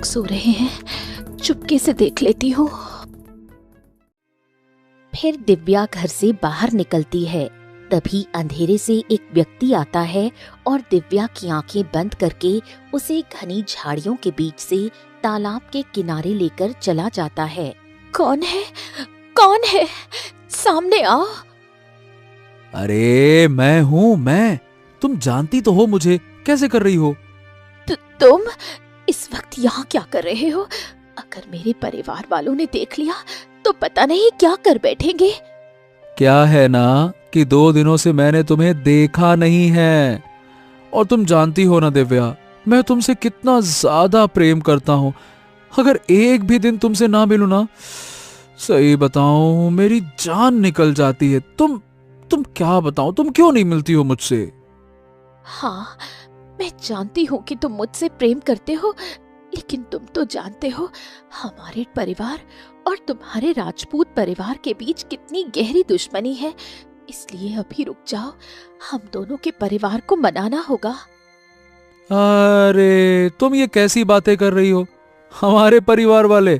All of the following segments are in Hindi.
सो रहे हैं, चुपके से देख लेती हूँ। फिर दिव्या घर से बाहर निकलती है। तभी अंधेरे से एक व्यक्ति आता है और दिव्या की आंखें बंद करके उसे घनी झाड़ियों के बीच से तालाब के किनारे लेकर चला जाता है। कौन है? कौन है? सामने आओ। अरे मैं हूँ मैं। तुम जानती तो हो मुझे, कैसे कर रही हो? तुम इस वक्त यहाँ क्या कर रहे हो? अगर मेरे परिवार वालों ने देख लिया तो पता नहीं क्या कर बैठेंगे। क्या है ना कि 2 दिनों से मैंने तुम्हें देखा नहीं है, और तुम जानती हो ना दिव्या, मैं तुमसे कितना ज्यादा प्रेम करता हूँ। अगर एक भी दिन तुमसे ना मिलूं ना, सही बताऊं मेरी जान निकल जाती है। तुम क्या बताऊं, तुम क्यों नहीं मिलती हो मुझसे? हाँ, मैं जानती हूँ कि तुम मुझसे प्रेम करते हो, लेकिन तुम तो जानते हो हमारे परिवार और तुम्हारे राजपूत परिवार के बीच कितनी गहरी दुश्मनी है। इसलिए अभी रुक जाओ, हम दोनों के परिवार को मनाना होगा। अरे तुम ये कैसी बातें कर रही हो? हमारे परिवार वाले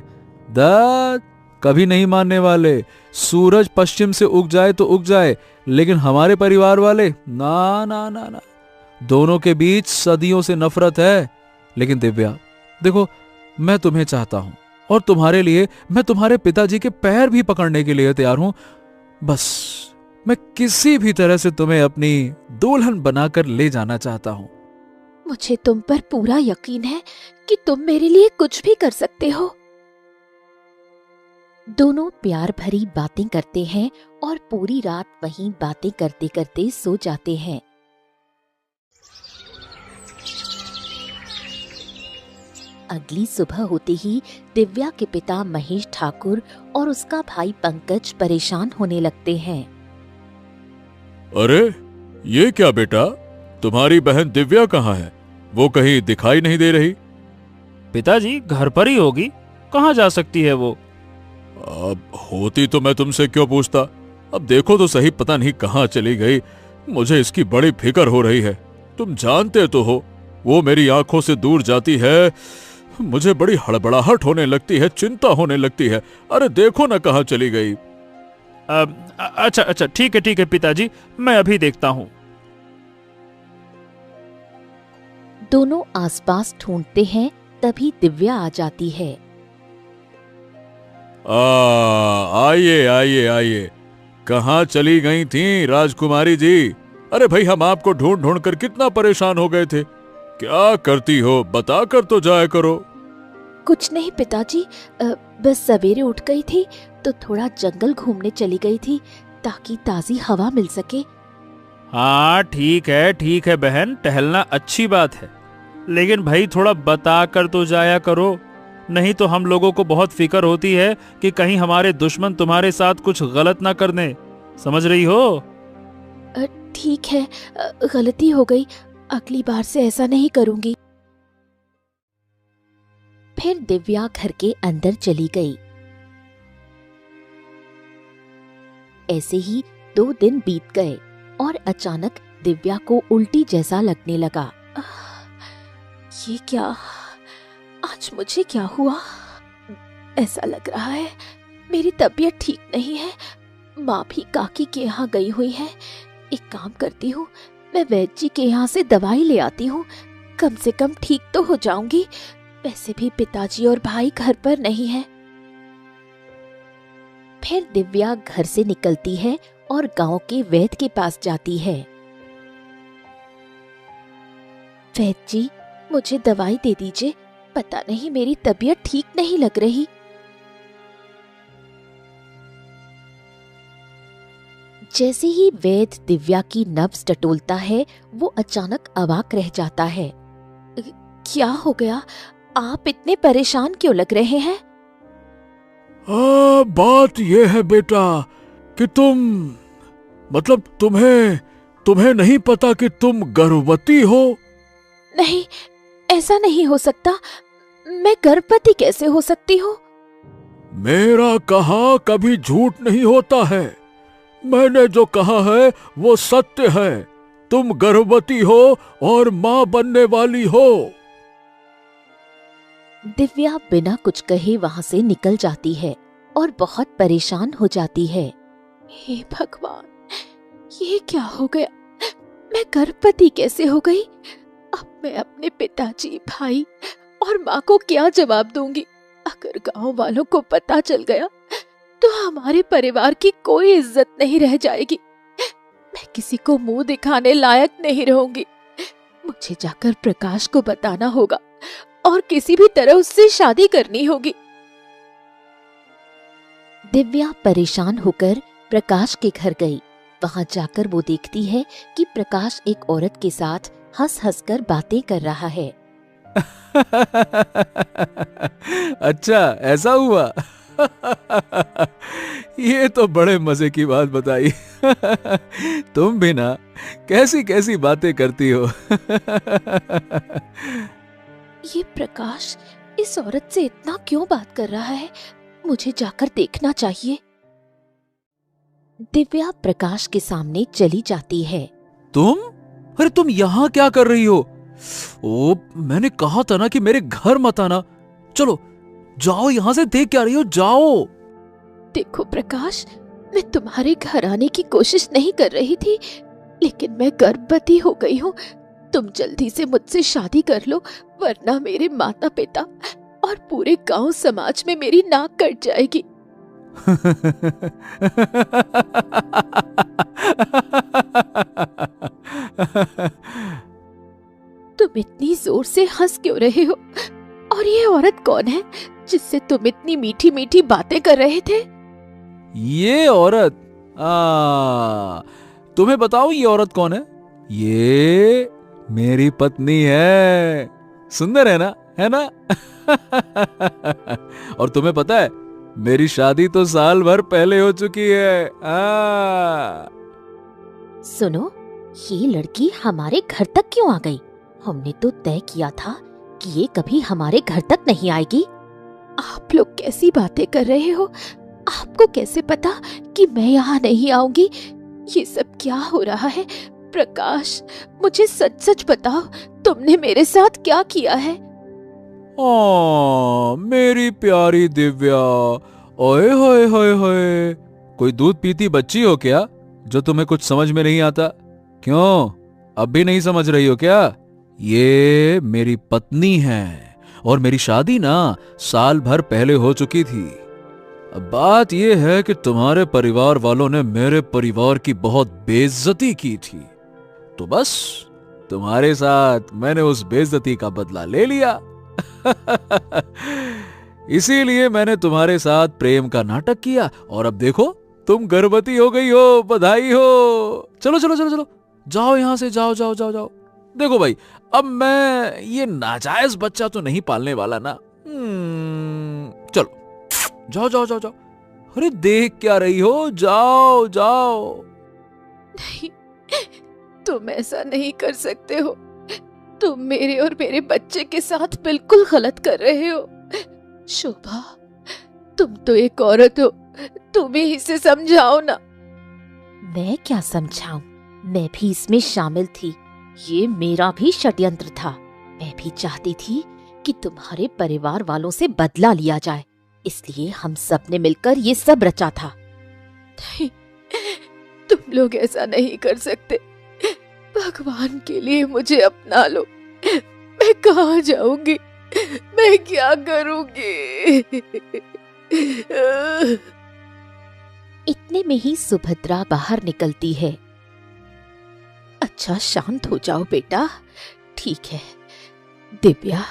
कभी नहीं मानने वाले। सूरज पश्चिम से उग जाए तो उग जाए, लेकिन हमारे परिवार वाले ना ना ना ना। दोनों के बीच सदियों से नफरत है। लेकिन दिव्या देखो, मैं तुम्हें चाहता हूं, और तुम्हारे लिए मैं तुम्हारे पिताजी के पैर भी पकड़ने के लिए तैयार हूं। बस मैं किसी भी तरह से तुम्हें अपनी दुल्हन बनाकर ले जाना चाहता हूं। मुझे तुम पर पूरा यकीन है कि तुम मेरे लिए कुछ भी कर सकते हो। दोनों प्यार भरी बातें करते हैं और पूरी रात वहीं बातें करते करते सो जाते हैं। अगली सुबह होते ही दिव्या के पिता महेश ठाकुर और उसका भाई पंकज परेशान होने लगते हैं। अरे ये क्या बेटा, तुम्हारी बहन दिव्या कहाँ है? वो कहीं दिखाई नहीं दे रही। पिताजी घर पर ही होगी, कहाँ जा सकती है वो? अब होती तो मैं तुमसे क्यों पूछता। अब देखो तो सही, पता नहीं कहाँ चली गई। मुझे इसकी बड़ी फिक्र हो रही है। तुम जानते तो हो, वो मेरी आंखों से दूर जाती है, मुझे बड़ी हड़बड़ाहट होने लगती है, चिंता होने लगती है। अरे देखो ना कहाँ चली गई। अच्छा ठीक है पिताजी, मैं अभी देखता हूँ। दोनों आसपास ढूंढते हैं, तभी दिव्या आ जाती है। आइए आइए आइए, कहाँ चली गई थी राजकुमारी जी? अरे भाई, हम आपको ढूंढ ढूंढ कर कितना परेशान हो गए थे। क्या करती हो, बता कर तो जाया करो। कुछ नहीं पिताजी, बस सवेरे उठ गई थी तो थोड़ा जंगल घूमने चली गई थी ताकि ताजी हवा मिल सके। हाँ ठीक है बहन, टहलना अच्छी बात है, लेकिन भाई थोड़ा बता कर तो जाया करो, नहीं तो हम लोगों को बहुत फिक्र होती है कि कहीं हमारे दुश्मन तुम्हारे साथ कुछ गलत ना कर दें। समझ रही हो? ठीक है, गलती हो गई, अगली बार से ऐसा नहीं करूंगी। फिर दिव्या घर के अंदर चली गई। ऐसे ही 2 दिन बीत गए और अचानक दिव्या को उल्टी जैसा लगने लगा। ये क्या, आज मुझे क्या हुआ? ऐसा लग रहा है मेरी तबीयत ठीक नहीं है। माँ भी काकी के यहाँ गई हुई है। एक काम करती हूँ, मैं वैद्य जी के यहाँ से दवाई ले आती हूँ, कम से कम ठीक तो हो जाऊंगी। वैसे भी पिताजी और भाई घर पर नहीं है। फिर दिव्या घर से निकलती है और गांव के वैद्य के पास जाती है। वैद्य जी, मुझे दवाई दे दीजिए, पता नहीं मेरी तबीयत ठीक नहीं लग रही। जैसे ही वैद्य दिव्या की नब्ज टटोलता है, वो अचानक अवाक रह जाता है। क्या हो गया? आप इतने परेशान क्यों लग रहे हैं? बात यह है बेटा कि तुम्हें नहीं पता कि तुम गर्भवती हो। नहीं, ऐसा नहीं हो सकता। मैं गर्भवती कैसे हो सकती हूँ? मेरा कहा कभी झूठ नहीं होता है। मैंने जो कहा है वो सत्य है। तुम गर्भवती हो और मां बनने वाली हो। दिव्या बिना कुछ कहे वहां से निकल जाती है और बहुत परेशान हो जाती है। हे भगवान, ये क्या हो गया? मैं गर्भवती कैसे हो गई? अब मैं अपने पिताजी, भाई और माँ को क्या जवाब दूंगी? अगर गांव वालों को पता चल गया तो हमारे परिवार की कोई इज्जत नहीं रह जाएगी। मैं किसी को मुंह दिखाने लायक नहीं रहूंगी। मुझे जाकर प्रकाश को बताना होगा और किसी भी तरह उससे शादी करनी होगी। दिव्या परेशान होकर प्रकाश के घर गई। वहां जाकर वो देखती है कि प्रकाश एक औरत के साथ हंस हंस कर बातें कर रहा है। अच्छा, ऐसा हुआ? ये तो बड़े मजे की बात बताई। तुम भी ना कैसी कैसी बातें करती हो। ये प्रकाश इस औरत से इतना क्यों बात कर रहा है? मुझे जाकर देखना चाहिए। दिव्या प्रकाश के सामने चली जाती है। तुम? अरे तुम यहाँ क्या कर रही हो? ओ, मैंने कहा था ना कि मेरे घर मत आना। चलो जाओ, यहां से देख क्या रही हो, जाओ। देखो प्रकाश, मैं तुम्हारे घर आने की कोशिश नहीं कर रही थी, लेकिन मैं गर्भवती हो गई हूँ। तुम जल्दी से मुझसे शादी कर लो, वरना मेरे माता पिता और पूरे गांव समाज में मेरी नाक कट जाएगी। तुम इतनी जोर से हंस क्यों रहे हो? और ये औरत कौन है जिससे तुम इतनी मीठी मीठी बातें कर रहे थे? ये औरत, तुम्हें बताऊं ये औरत कौन है? ये मेरी पत्नी है। सुंदर है ना, है ना? और तुम्हें पता है, मेरी शादी तो साल भर पहले हो चुकी है। सुनो, ये लड़की हमारे घर तक क्यों आ गई? हमने तो तय किया था कि ये कभी हमारे घर तक नहीं आएगी। आप लोग कैसी बातें कर रहे हो? आपको कैसे पता कि मैं यहाँ नहीं आऊंगी? ये सब क्या हो रहा है? प्रकाश, मुझे सच सच बताओ, तुमने मेरे साथ क्या किया है? मेरी प्यारी दिव्या, ओए होए होए होए, कोई दूध पीती बच्ची हो क्या जो तुम्हें कुछ समझ में नहीं आता? क्यों, अब भी नहीं समझ रही हो क्या? ये मेरी पत्नी है और मेरी शादी ना साल भर पहले हो चुकी थी। अब बात यह है कि तुम्हारे परिवार वालों ने मेरे परिवार की बहुत बेइज्जती की थी, तो बस तुम्हारे साथ मैंने उस बेइज्जती का बदला ले लिया। इसीलिए मैंने तुम्हारे साथ प्रेम का नाटक किया और अब देखो तुम गर्भवती हो गई हो। बधाई हो। चलो चलो चलो चलो, जाओ यहां से, जाओ जाओ जाओ जाओ। देखो भाई, अब मैं ये नाजायज बच्चा तो नहीं पालने वाला ना। चलो जाओ जाओ जाओ जाओ। अरे देख क्या रही हो, जाओ जाओ। नहीं, तुम ऐसा नहीं कर सकते हो। तुम मेरे और मेरे बच्चे के साथ बिल्कुल गलत कर रहे हो। शोभा, तुम तो एक औरत हो, तुम ही इसे समझाओ ना। मैं क्या समझाऊं? मैं भी इसमें शामिल थी। ये मेरा भी षड्यंत्र था। मैं भी चाहती थी कि तुम्हारे परिवार वालों से बदला लिया जाए, इसलिए हम सब ने मिलकर ये सब रचा था। नहीं, तुम लोग ऐसा नहीं कर सकते। भगवान के लिए मुझे अपना लो। मैं कहाँ जाऊंगी? मैं क्या करूंगी? इतने में ही सुभद्रा बाहर निकलती है। अच्छा, शांत हो जाओ बेटा। ठीक है दिव्या,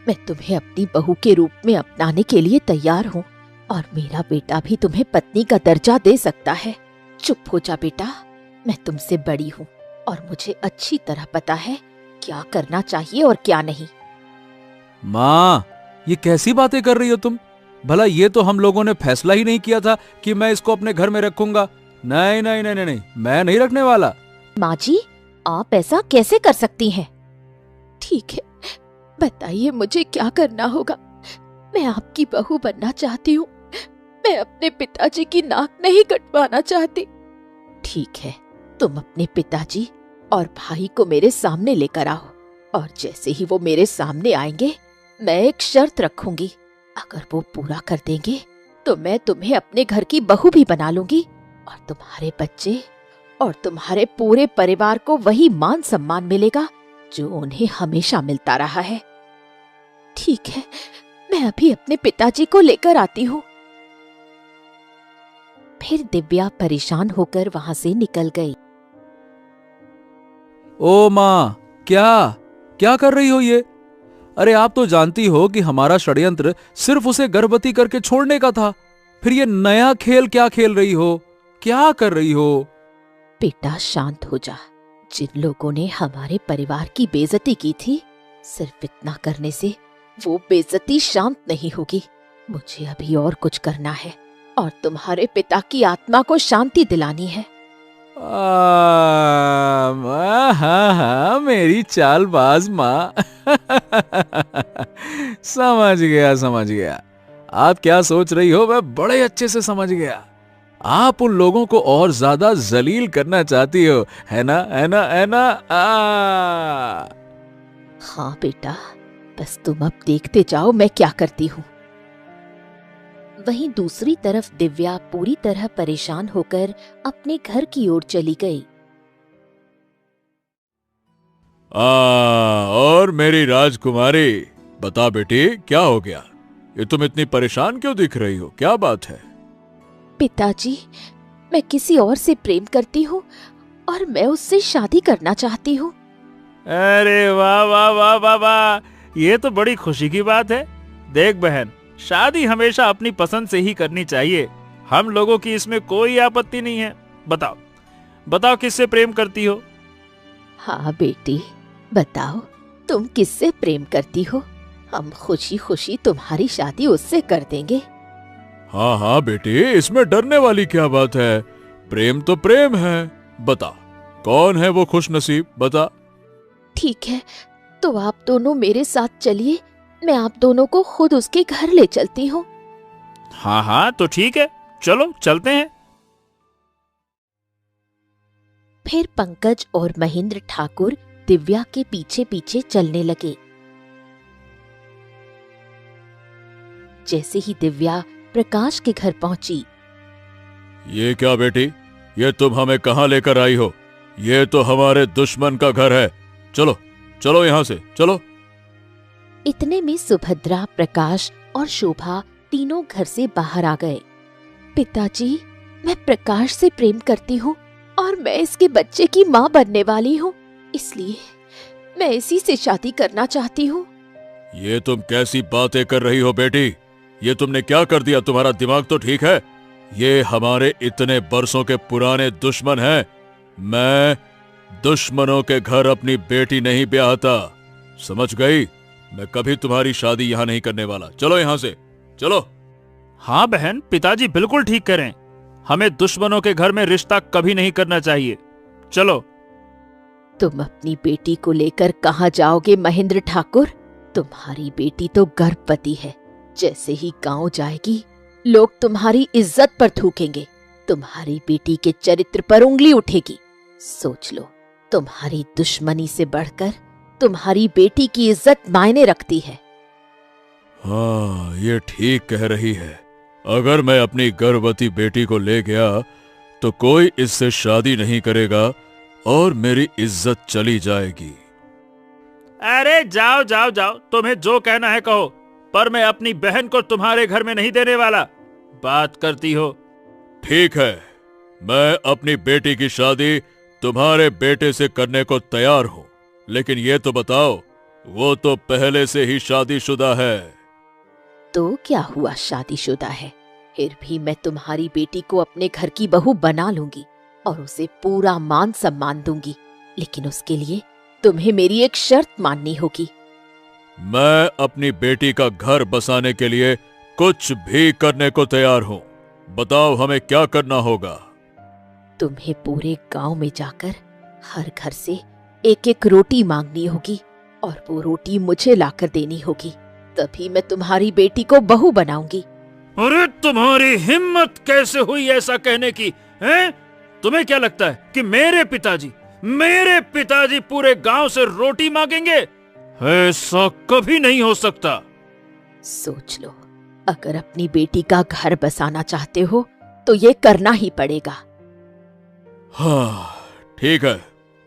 मैं तुम्हें अपनी बहू के रूप में अपनाने के लिए तैयार हूँ और मेरा बेटा भी तुम्हें पत्नी का दर्जा दे सकता है। चुप हो जा बेटा, मैं तुमसे बड़ी हूँ और मुझे अच्छी तरह पता है क्या करना चाहिए और क्या नहीं। माँ, ये कैसी बातें कर रही हो तुम? भला ये तो हम लोगों ने फैसला ही नहीं किया था कि मैं इसको अपने घर में रखूंगा। नहीं नहीं नहीं नहीं, मैं नहीं रखने वाला। माँ जी, आप ऐसा कैसे कर सकती हैं? ठीक है, बताइए मुझे क्या करना होगा। मैं आपकी बहू बनना चाहती हूँ। मैं अपने पिताजी की नाक नहीं कटवाना चाहती। ठीक है, तुम अपने पिताजी और भाई को मेरे सामने लेकर आओ और जैसे ही वो मेरे सामने आएंगे मैं एक शर्त रखूंगी, अगर वो पूरा कर देंगे तो मैं तुम्हें अपने घर की बहू भी बना लूंगी और तुम्हारे बच्चे और तुम्हारे पूरे परिवार को वही मान सम्मान मिलेगा जो उन्हें हमेशा मिलता रहा है। ठीक है, मैं अभी अपने पिताजी को लेकर आती हूँ। फिर दिव्या परेशान होकर वहां से निकल गई। ओ माँ, क्या क्या कर रही हो ये? अरे आप तो जानती हो कि हमारा षड्यंत्र सिर्फ उसे गर्भवती करके छोड़ने का था। फिर ये नया खेल क्या खेल रही हो? क्या कर रही हो? बेटा शांत हो जा। जिन लोगों ने हमारे परिवार की बेइज्जती की थी, सिर्फ इतना करने से वो बेइज्जती शांत नहीं होगी। मुझे अभी और कुछ करना है और तुम्हारे पिता की आत्मा को शांति दिलानी है। हाँ, मेरी चालबाज माँ। समझ गया आप क्या सोच रही हो, मैं बड़े अच्छे से समझ गया। आप उन लोगों को और ज्यादा जलील करना चाहती हो, है ना? हाँ बेटा, बस तुम अब देखते जाओ मैं क्या करती हूँ। वहीं दूसरी तरफ दिव्या पूरी तरह परेशान होकर अपने घर की ओर चली गई। और मेरी राजकुमारी, बता बेटी क्या हो गया? ये तुम इतनी परेशान क्यों दिख रही हो? क्या बात है? पिताजी, मैं किसी और से प्रेम करती हूँ और मैं उससे शादी करना चाहती हूँ। अरे वाह वाह वाह वाह वाह, ये तो बड़ी खुशी की बात है। देख बहन, शादी हमेशा अपनी पसंद से ही करनी चाहिए। हम लोगों की इसमें कोई आपत्ति नहीं है। बताओ किससे प्रेम करती हो? हाँ बेटी, बताओ तुम किससे प्रेम करती हो? हम खुशी खुशी तुम्हारी शादी उससे कर देंगे। हाँ बेटी, इसमें डरने वाली क्या बात है? प्रेम तो प्रेम है। बता कौन है वो खुशनसीब, बता। ठीक है, तो आप दोनों मेरे साथ चलिए, मैं आप दोनों को खुद उसके घर ले चलती हूँ। हाँ तो ठीक है, चलो चलते हैं। फिर पंकज और महेंद्र ठाकुर दिव्या के पीछे पीछे चलने लगे। जैसे ही दिव्या प्रकाश के घर पहुंची। ये क्या बेटी, ये तुम हमें कहाँ लेकर आई हो? ये तो हमारे दुश्मन का घर है। चलो यहाँ से चलो। इतने में सुभद्रा, प्रकाश और शोभा तीनों घर से बाहर आ गए। पिताजी, मैं प्रकाश से प्रेम करती हूँ और मैं इसके बच्चे की माँ बनने वाली हूँ, इसलिए मैं इसी से शादी करना चाहती हूँ। ये तुम कैसी बातें कर रही हो बेटी? ये तुमने क्या कर दिया? तुम्हारा दिमाग तो ठीक है? ये हमारे इतने बरसों के पुराने दुश्मन हैं। मैं दुश्मनों के घर अपनी बेटी नहीं ब्याहता, समझ गई? मैं कभी तुम्हारी शादी यहाँ नहीं करने वाला। चलो यहाँ से चलो। हाँ बहन, पिताजी बिल्कुल ठीक करें। हमें दुश्मनों के घर में रिश्ता कभी नहीं करना चाहिए। चलो। तुम अपनी बेटी को लेकर कहाँ जाओगे महेंद्र ठाकुर? तुम्हारी बेटी तो गर्भवती है। जैसे ही गांव जाएगी, लोग तुम्हारी इज्जत पर थूकेंगे, तुम्हारी बेटी के चरित्र पर उंगली उठेगी। सोच लो, तुम्हारी दुश्मनी से बढ़कर तुम्हारी बेटी की इज्जत मायने रखती है। हाँ, ये ठीक कह रही है। अगर मैं अपनी गर्भवती बेटी को ले गया तो कोई इससे शादी नहीं करेगा और मेरी इज्जत चली जाएगी। अरे जाओ, तुम्हें जो कहना है कहो, पर मैं अपनी बहन को तुम्हारे घर में नहीं देने वाला। बात करती हो? ठीक है, मैं अपनी बेटी की शादी तुम्हारे बेटे से करने को तैयार हूं, लेकिन ये तो बताओ, वो तो पहले से ही शादीशुदा है। तो क्या हुआ, शादीशुदा है, फिर भी मैं तुम्हारी बेटी को अपने घर की बहू बना लूंगी और उसे पूरा मान सम्मान दूंगी, लेकिन उसके लिए तुम्हें मेरी एक शर्त माननी होगी। मैं अपनी बेटी का घर बसाने के लिए कुछ भी करने को तैयार हूं। बताओ हमें क्या करना होगा? तुम्हें पूरे गांव में जाकर हर घर से एक एक रोटी मांगनी होगी और वो रोटी मुझे लाकर देनी होगी, तभी मैं तुम्हारी बेटी को बहू बनाऊंगी। अरे तुम्हारी हिम्मत कैसे हुई ऐसा कहने की, हैं? तुम्हें क्या लगता है कि मेरे पिताजी पूरे गांव से रोटी मांगेंगे? ऐसा कभी नहीं हो सकता। सोच लो, अगर अपनी बेटी का घर बसाना चाहते हो तो ये करना ही पड़ेगा। हाँ, ठीक है,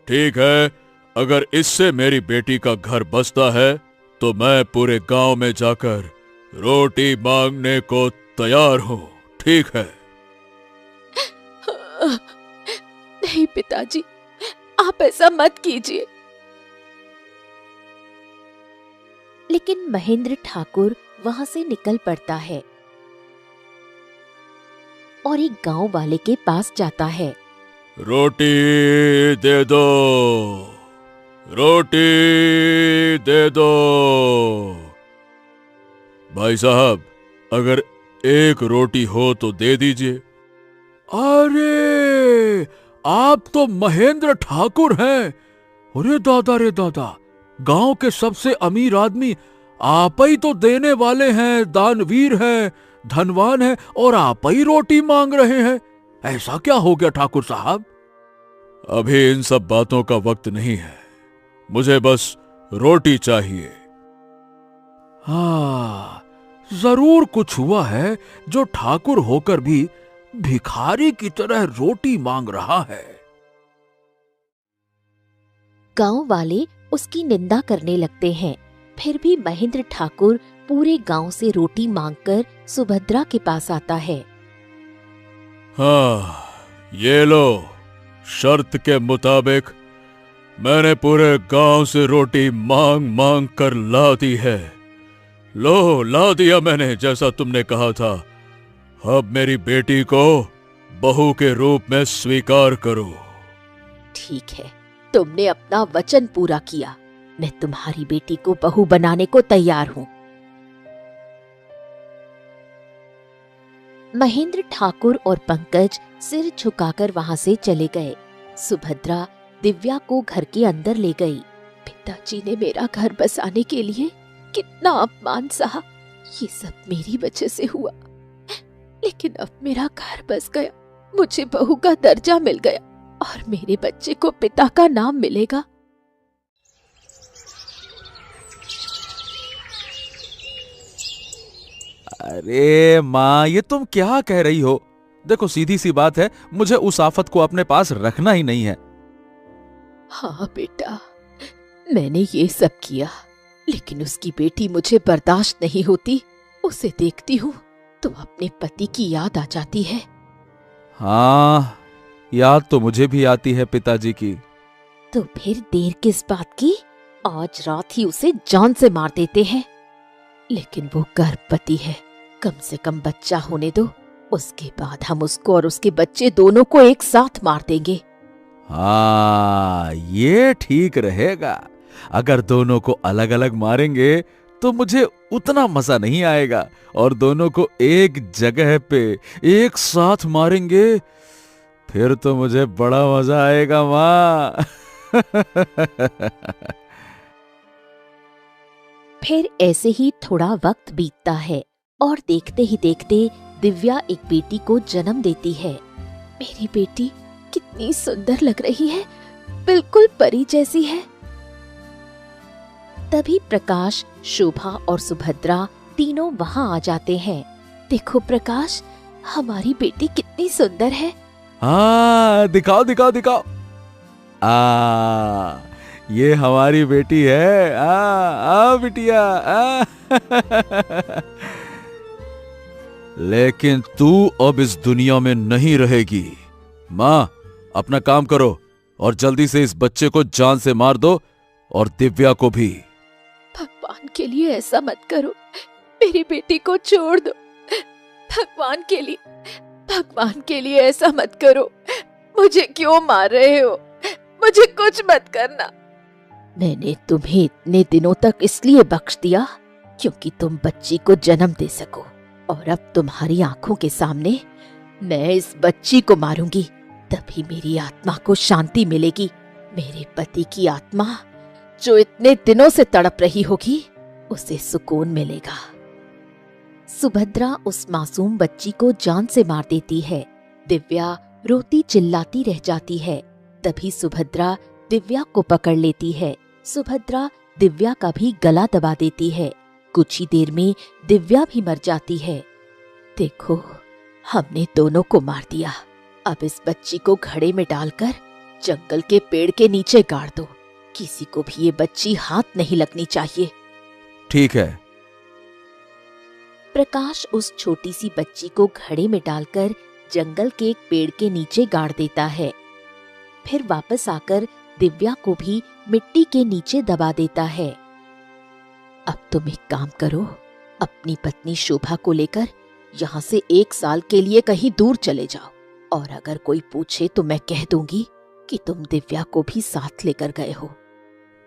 ठीक है। अगर इससे मेरी बेटी का घर बसता है तो मैं पूरे गांव में जाकर रोटी मांगने को तैयार हूं। ठीक है। नहीं पिताजी, आप ऐसा मत कीजिए। लेकिन महेंद्र ठाकुर वहां से निकल पड़ता है और एक गांव वाले के पास जाता है। रोटी दे दो, रोटी दे दो। भाई साहब, अगर एक रोटी हो तो दे दीजिए। अरे, आप तो महेंद्र ठाकुर हैं। अरे दादा रे दादा, गांव के सबसे अमीर आदमी आप ही तो देने वाले हैं, दानवीर हैं, धनवान हैं, और आप ही रोटी मांग रहे हैं। ऐसा क्या हो गया ठाकुर साहब? अभी इन सब बातों का वक्त नहीं है, मुझे बस रोटी चाहिए। हाँ, जरूर कुछ हुआ है जो ठाकुर होकर भी भिखारी की तरह रोटी मांग रहा है। गांव वाले उसकी निंदा करने लगते हैं। फिर भी महेंद्र ठाकुर पूरे गांव से रोटी मांगकर सुभद्रा के पास आता है। हाँ, ये लो, शर्त के मुताबिक मैंने पूरे गांव से रोटी मांग मांग कर ला दी है। लो, ला दिया मैंने, जैसा तुमने कहा था। अब मेरी बेटी को बहू के रूप में स्वीकार करो। ठीक है, तुमने अपना वचन पूरा किया। मैं तुम्हारी बेटी को बहू बनाने को तैयार हूं। महेंद्र ठाकुर और पंकज सिर झुकाकर वहां से चले गए। सुभद्रा दिव्या को घर के अंदर ले गई। पिताजी ने मेरा घर बसाने के लिए कितना अपमान सहा। ये सब मेरी वजह से हुआ, लेकिन अब मेरा घर बस गया, मुझे बहू का दर्जा मिल गया और मेरे बच्चे को पिता का नाम मिलेगा। अरे माँ, ये तुम क्या कह रही हो? देखो, सीधी सी बात है, मुझे उस आफत को अपने पास रखना ही नहीं है। हाँ बेटा, मैंने ये सब किया, लेकिन उसकी बेटी मुझे बर्दाश्त नहीं होती। उसे देखती हूँ तो अपने पति की याद आ जाती है। हाँ, याद तो मुझे भी आती है पिताजी की। तो फिर देर किस बात की? आज रात ही उसे जान से मार देते हैं। लेकिन वो गर्भवती है, कम से कम बच्चा होने दो, उसके बाद हम उसको और उसके बच्चे दोनों को एक साथ मार देंगे। हाँ, ये ठीक रहेगा। अगर दोनों को अलग अलग मारेंगे तो मुझे उतना मजा नहीं आएगा, और दोनों को एक जगह पे एक साथ मारेंगे फिर तो मुझे बड़ा मजा आएगा माँ। फिर ऐसे ही थोड़ा वक्त बीतता है और देखते ही देखते दिव्या एक बेटी को जन्म देती है। मेरी बेटी कितनी सुंदर लग रही है, बिल्कुल परी जैसी है। तभी प्रकाश, शोभा और सुभद्रा तीनों वहां आ जाते हैं। देखो प्रकाश, हमारी बेटी कितनी सुंदर है। हाँ, दिखाओ दिखाओ दिखाओ। ये हमारी बेटी है। बिटिया। लेकिन तू अब इस दुनिया में नहीं रहेगी। माँ, अपना काम करो और जल्दी से इस बच्चे को जान से मार दो, और दिव्या को भी। भगवान के लिए ऐसा मत करो, मेरी बेटी को छोड़ दो। भगवान के लिए ऐसा मत करो। मुझे क्यों मार रहे हो? मुझे कुछ मत करना। मैंने तुम्हें इतने दिनों तक इसलिए बख्श दिया क्योंकि तुम बच्ची को जन्म दे सको, और अब तुम्हारी आंखों के सामने मैं इस बच्ची को मारूंगी, तभी मेरी आत्मा को शांति मिलेगी। मेरे पति की आत्मा जो इतने दिनों से तड़प रही होगी, उसे सुकून मिलेगा। सुभद्रा उस मासूम बच्ची को जान से मार देती है। दिव्या रोती चिल्लाती रह जाती है। तभी सुभद्रा दिव्या को पकड़ लेती है। सुभद्रा दिव्या का भी गला दबा देती है। कुछ ही देर में दिव्या भी मर जाती है। देखो, हमने दोनों को मार दिया। अब इस बच्ची को घड़े में डालकर जंगल के पेड़ के नीचे गाड़ दो। किसी को भी ये बच्ची हाथ नहीं लगनी चाहिए। ठीक है। प्रकाश उस छोटी सी बच्ची को घड़े में डालकर जंगल के एक पेड़ के नीचे गाड़ देता है। फिर वापस आकर दिव्या को भी मिट्टी के नीचे दबा देता है। अब तुम एक काम करो, अपनी पत्नी शोभा को लेकर यहाँ से 1 साल के लिए कहीं दूर चले जाओ, और अगर कोई पूछे तो मैं कह दूंगी कि तुम दिव्या को भी साथ लेकर गए हो।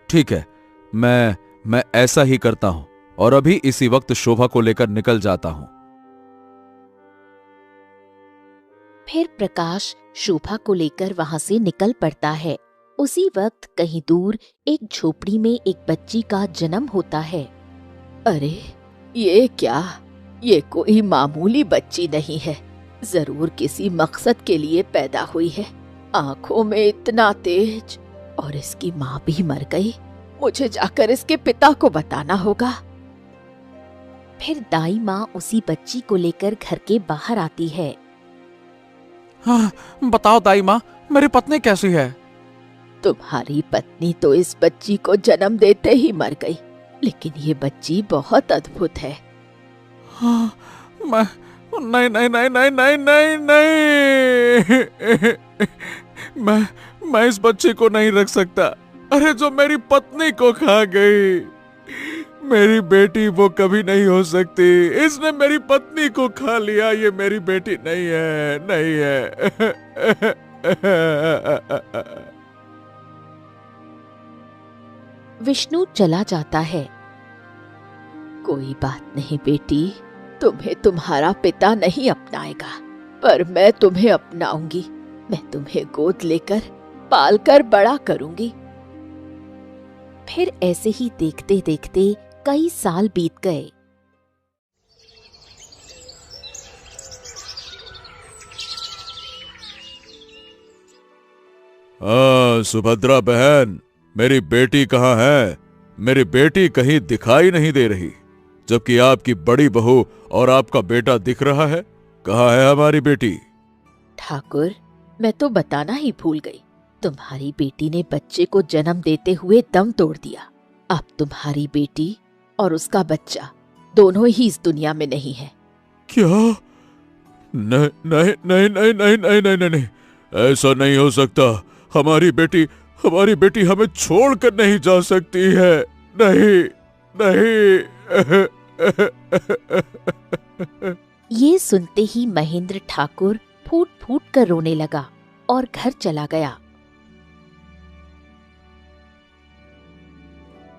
ठीक है, मैं ऐसा ही करता हूं और अभी इसी वक्त शोभा को लेकर निकल जाता हूं। फिर प्रकाश शोभा को लेकर वहां से निकल पड़ता है। उसी वक्त कहीं दूर एक झोपड़ी में एक बच्ची का जन्म होता है। अरे ये क्या? ये कोई मामूली बच्ची नहीं है, जरूर किसी मकसद के लिए पैदा हुई है। आंखों में इतना तेज, और इसकी माँ भी मर गई। मुझे जाकर इसके पिता को बताना होगा। फिर दाई माँ उसी बच्ची को लेकर घर के बाहर आती है। हाँ, बताओ दाई माँ, मेरी पत्नी कैसी है? तुम्हारी पत्नी तो इस बच्ची को जन्म देते ही मर गई, लेकिन ये बच्ची बहुत अद्भुत है। हाँ, नहीं नहीं नहीं नहीं नहीं नहीं नहीं मैं इस बच्चे को नहीं रख सकता। अरे जो मेरी पत्नी को खा गई, मेरी बेटी वो कभी नहीं हो सकती। इसने मेरी पत्नी को खा लिया, ये मेरी बेटी नहीं है, नहीं है। विष्णु चला जाता है। कोई बात नहीं बेटी, तुम्हें तुम्हारा पिता नहीं अपनाएगा, पर मैं तुम्हें अपनाऊंगी। मैं तुम्हें गोद लेकर पालकर बड़ा करूंगी। फिर ऐसे ही देखते देखते कई साल बीत गए। सुभद्रा बहन, मेरी बेटी कहाँ है? मेरी बेटी कहीं दिखाई नहीं दे रही, जबकि आपकी बड़ी बहू और आपका बेटा दिख रहा है। कहाँ है हमारी बेटी? ठाकुर, मैं तो बताना ही भूल गई। तुम्हारी बेटी ने बच्चे को जन्म देते हुए दम तोड़ दिया। अब तुम्हारी बेटी और उसका बच्चा दोनों ही इस दुनिया में नहीं है। क्या? नहीं नहीं नहीं नहीं नहीं नहीं नहीं नहीं, नहीं। ऐसा नहीं हो सकता। हमारी बेटी हमें छोड़कर नहीं जा सकती है। नहीं नहीं। ये सुनते ही महेंद्र ठाकुर फूट फूट कर रोने लगा और घर चला गया।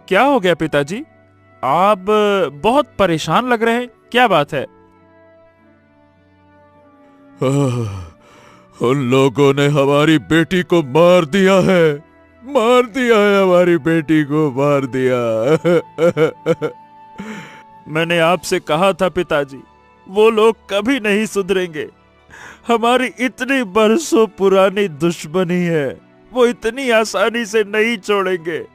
क्या हो गया पिताजी? आप बहुत परेशान लग रहे हैं, क्या बात है? उन लोगों ने हमारी बेटी को मार दिया है, हमारी बेटी को मार दिया। मैंने आपसे कहा था पिताजी, वो लोग कभी नहीं सुधरेंगे। हमारी इतनी बरसों पुरानी दुश्मनी है, वो इतनी आसानी से नहीं छोड़ेंगे।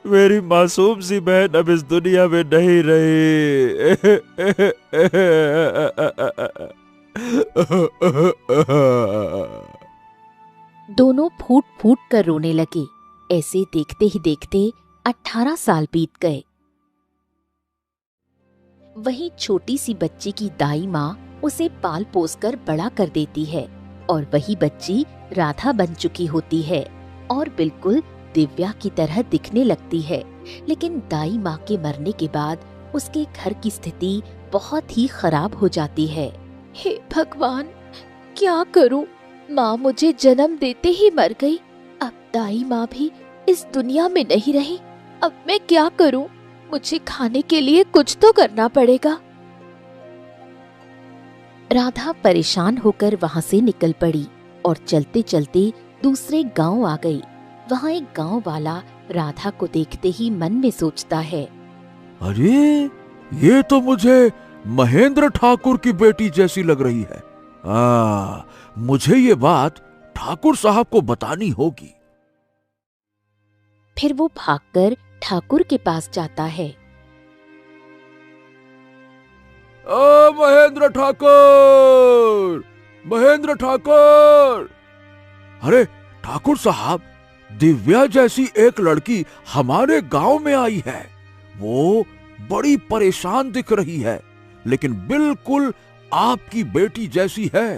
मेरी मासूम सी बहन अब इस दुनिया में नहीं रही। दोनों फूट फूट कर रोने लगे। ऐसे देखते ही देखते 18 साल बीत गए। वही छोटी सी बच्ची की दाई माँ उसे पाल पोस कर बड़ा कर देती है, और वही बच्ची राधा बन चुकी होती है और बिल्कुल दिव्या की तरह दिखने लगती है। लेकिन दाई माँ के मरने के बाद उसके घर की स्थिति बहुत ही खराब हो जाती है। हे भगवान, क्या करूं? माँ मुझे जन्म देते ही मर गई। अब दाई माँ भी इस दुनिया में नहीं रही। अब मैं क्या करूं? मुझे खाने के लिए कुछ तो करना पड़ेगा। राधा परेशान होकर वहाँ से निकल पड़ी और चलते चलते दूसरे गांव आ गई। वहाँ एक गांव वाला राधा को देखते ही मन में सोचता है, अरे ये तो मुझे महेंद्र ठाकुर की बेटी जैसी लग रही है। मुझे ये बात ठाकुर साहब को बतानी होगी। फिर वो भागकर ठाकुर के पास जाता है। महेंद्र ठाकुर, महेंद्र ठाकुर। अरे ठाकुर साहब, दिव्या जैसी एक लड़की हमारे गांव में आई है। वो बड़ी परेशान दिख रही है, लेकिन बिल्कुल आपकी बेटी जैसी है।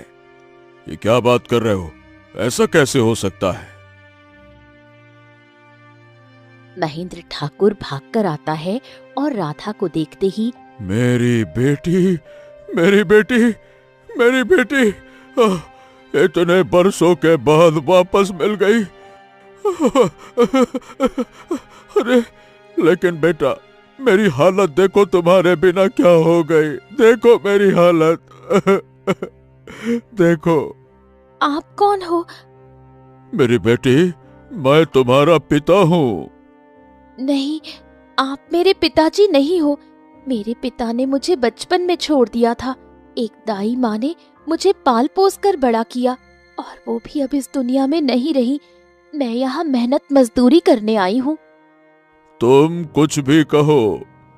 ये क्या बात कर रहे हो? ऐसा कैसे हो सकता है? महेंद्र ठाकुर भागकर आता है और राधा को देखते ही मेरी बेटी, मेरी बेटी, मेरी बेटी इतने बरसों के बाद वापस मिल गई। अरे लेकिन बेटा, मेरी हालत देखो, तुम्हारे बिना क्या हो गई। देखो मेरी हालत, देखो। आप कौन हो? मेरी बेटी, मैं तुम्हारा पिता हूँ। नहीं, आप मेरे पिताजी नहीं हो। मेरे पिता ने मुझे बचपन में छोड़ दिया था। एक दाई माँ ने मुझे पाल पोस कर बड़ा किया, और वो भी अब इस दुनिया में नहीं रही। मैं यहाँ मेहनत मजदूरी करने आई हूँ। तुम कुछ भी कहो,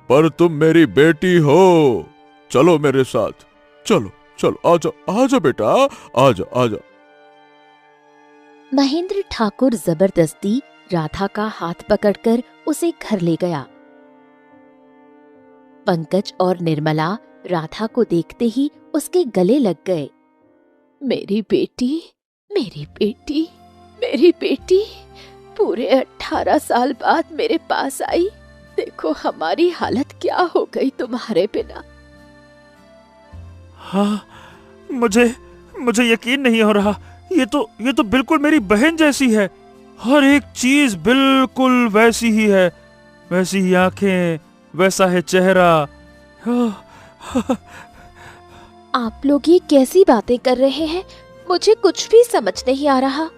पर तुम मेरी बेटी हो। चलो मेरे साथ, चलो चलो, आजा आजा बेटा, आजा आजा। महेंद्र ठाकुर जबरदस्ती राधा का हाथ पकड़कर उसे घर ले गया। पंकज और निर्मला राधा को देखते ही उसके गले लग गए। मेरी बेटी, मेरी बेटी, मेरी बेटी पूरे 18 साल बाद मेरे पास आई। देखो हमारी हालत क्या हो गई तुम्हारे बिना। हाँ, मुझे यकीन नहीं हो रहा। ये तो बिल्कुल मेरी बहन जैसी है। हर एक चीज बिल्कुल वैसी ही है। वैसी ही आंखें, वैसा है चेहरा। आप लोग ये कैसी बातें कर रहे हैं? मुझे कुछ भी समझ नहीं आ रहा।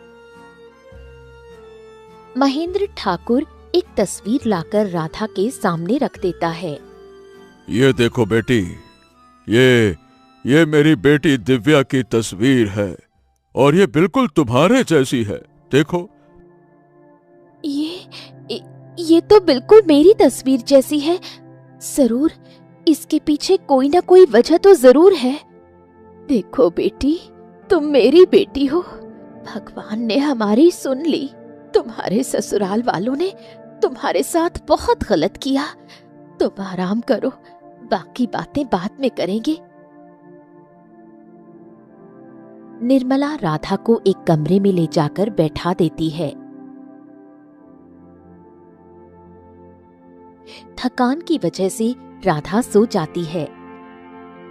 महेंद्र ठाकुर एक तस्वीर लाकर राधा के सामने रख देता है। ये देखो बेटी, ये मेरी बेटी दिव्या की तस्वीर है, और ये बिल्कुल तुम्हारे जैसी है। देखो। ये तो बिल्कुल मेरी तस्वीर जैसी है। जरूर इसके पीछे कोई ना कोई वजह तो जरूर है। देखो बेटी, तुम मेरी बेटी हो। भगवान ने हमारी सुन ली। तुम्हारे ससुराल वालों ने तुम्हारे साथ बहुत गलत किया। तुम आराम करो, बाकी बातें बाद में करेंगे। निर्मला राधा को एक कमरे में ले जाकर बैठा देती है। थकान की वजह से राधा सो जाती है।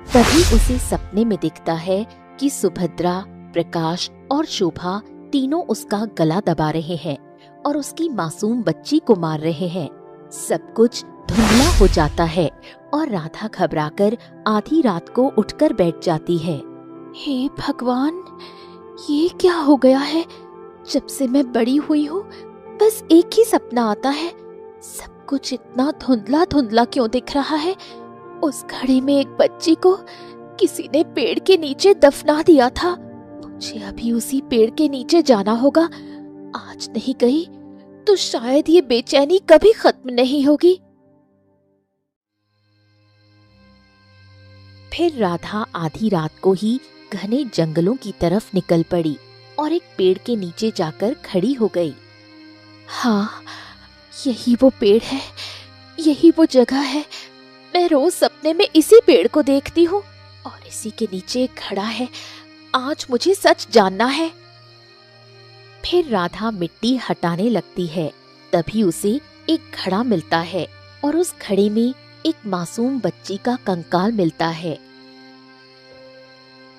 तभी उसे सपने में दिखता है कि सुभद्रा, प्रकाश और शोभा तीनों उसका गला दबा रहे हैं और उसकी मासूम बच्ची को मार रहे हैं। सब कुछ धुंधला हो जाता है और राधा घबराकर आधी रात को उठकर बैठ जाती है। हे भगवान, ये क्या हो गया है? जब से मैं बड़ी हुई हूँ बस एक ही सपना आता है। सब कुछ इतना धुंधला धुंधला क्यों दिख रहा है? उस घड़ी में एक बच्ची को किसी ने पेड़ के नीचे दफना दिया था। मुझे अभी उसी पेड़ के नीचे जाना होगा। आज नहीं गई तो शायद ये बेचैनी कभी खत्म नहीं होगी। फिर राधा आधी रात को ही घने जंगलों की तरफ निकल पड़ी और एक पेड़ के नीचे जाकर खड़ी हो गई। हाँ, यही वो पेड़ है, यही वो जगह है। मैं रोज सपने में इसी पेड़ को देखती हूँ और इसी के नीचे खड़ा है। आज मुझे सच जानना है। फिर राधा मिट्टी हटाने लगती है। तभी उसे एक घड़ा मिलता है और उस घड़े में एक मासूम बच्ची का कंकाल मिलता है,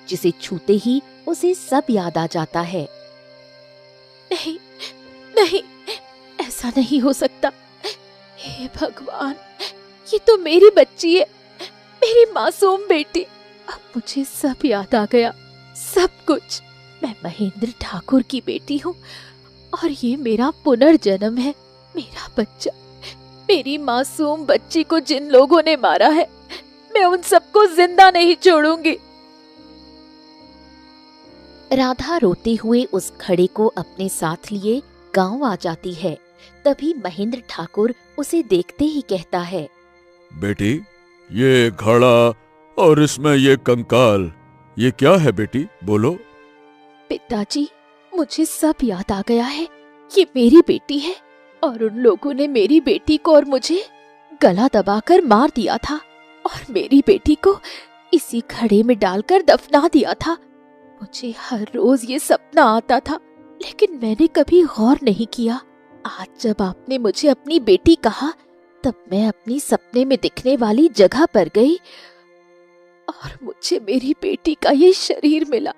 जिसे छूते ही उसे सब याद आ जाता है। नहीं नहीं, ऐसा नहीं हो सकता। हे भगवान, ये तो मेरी बच्ची है, मेरी मासूम बेटी। अब मुझे सब याद आ गया, सब कुछ। मैं महेंद्र ठाकुर की बेटी हूँ और ये मेरा पुनर्जन्म है। मेरा बच्चा, मेरी मासूम बच्ची को जिन लोगों ने मारा है, मैं उन सबको जिंदा नहीं छोड़ूंगी। राधा रोते हुए उस घड़े को अपने साथ लिए गांव आ जाती है। तभी महेंद्र ठाकुर उसे देखते ही कहता है, बेटी, ये घड़ा और इसमें ये कंकाल, ये क्या है बेटी, बोलो। पिताजी, मुझे सब याद आ गया है। ये मेरी बेटी है और उन लोगों ने मेरी बेटी को और मुझे गला दबाकर मार दिया था और मेरी बेटी को इसी घड़े में डालकर दफना दिया था। मुझे हर रोज ये सपना आता था, लेकिन मैंने कभी गौर नहीं किया। आज जब आपने मुझे अपनी बेटी कहा, तब मैं अपनी सपने में दिखने वाली जगह पर गई और मुझे मेरी बेटी का ये शरीर मिला।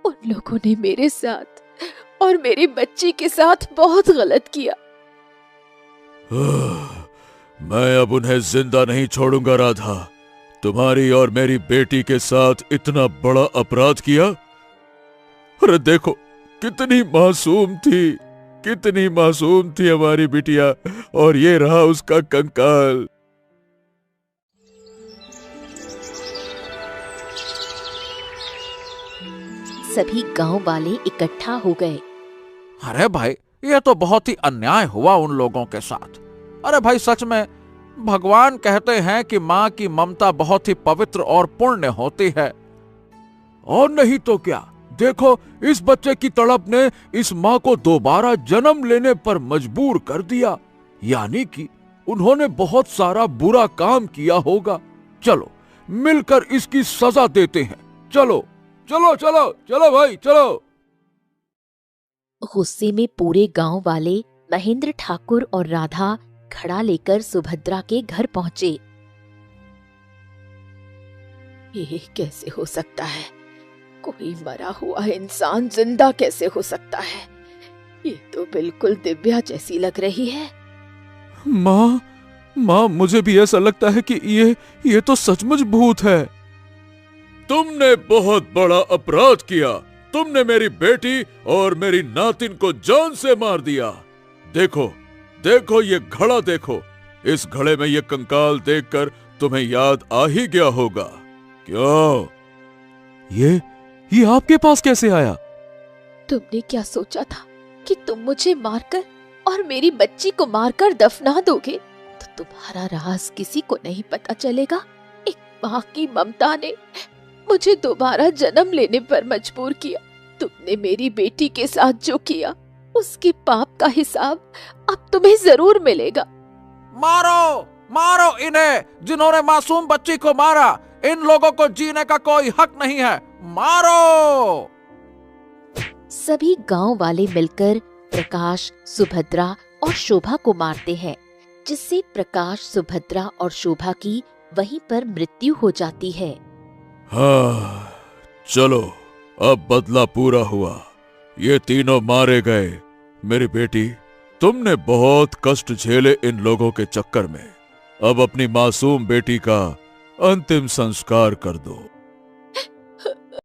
उन लोगों ने मेरे साथ और मेरी बच्ची के साथ बहुत गलत किया। मैं अब उन्हें जिंदा नहीं छोड़ूंगा राधा। तुम्हारी और मेरी बेटी के साथ इतना बड़ा अपराध किया। अरे देखो, कितनी मासूम थी, कितनी मासूम थी हमारी बिटिया, और ये रहा उसका कंकाल। सभी गांव वाले इकट्ठा हो गए। अरे भाई, ये तो बहुत ही अन्याय हुआ उन लोगों के साथ। अरे भाई, सच में भगवान कहते हैं कि माँ की ममता बहुत ही पवित्र और पुण्य होती है। और नहीं तो क्या, देखो इस बच्चे की तड़प ने इस माँ को दोबारा जन्म लेने पर मजबूर कर दिया। यानी कि उन्होंने बहुत सारा बुरा काम किया होगा। चलो मिलकर इसकी सजा देते हैं। चलो चलो चलो चलो भाई, चलो। गुस्से में पूरे गांव वाले महेंद्र ठाकुर और राधा घड़ा लेकर सुभद्रा के घर पहुंचे। ये कैसे हो सकता है? कोई मरा हुआ इंसान जिंदा कैसे हो सकता है? ये तो बिल्कुल दिव्या जैसी लग रही है। माँ, मुझे भी ऐसा लगता है कि ये तो सचमुच भूत है। तुमने बहुत बड़ा अपराध किया। तुमने मेरी बेटी और मेरी नातिन को जान से मार दिया। देखो देखो, ये घड़ा देखो। इस घड़े में ये कंकाल देखकर तुम्हें याद आ ही गया होगा। क्यों? ये आपके पास कैसे आया? तुमने क्या सोचा था कि तुम मुझे मारकर और मेरी बच्ची को मारकर दफना दोगे तो तुम्हारा राज किसी को नहीं पता चलेगा? एक माँ की ममता ने मुझे दोबारा जन्म लेने पर मजबूर किया। तुमने मेरी बेटी के साथ जो किया, उसके पाप का हिसाब अब तुम्हें जरूर मिलेगा। मारो मारो इन्हें, जिन्होंने मासूम बच्ची को मारा। इन लोगों को जीने का कोई हक नहीं है। मारो। सभी गांव वाले मिलकर प्रकाश, सुभद्रा और शोभा को मारते हैं, जिससे प्रकाश, सुभद्रा और शोभा की वहीं पर मृत्यु हो जाती है। हाँ, चलो अब बदला पूरा हुआ। ये तीनों मारे गए। मेरी बेटी, तुमने बहुत कष्ट झेले इन लोगों के चक्कर में। अब अपनी मासूम बेटी का अंतिम संस्कार कर दो।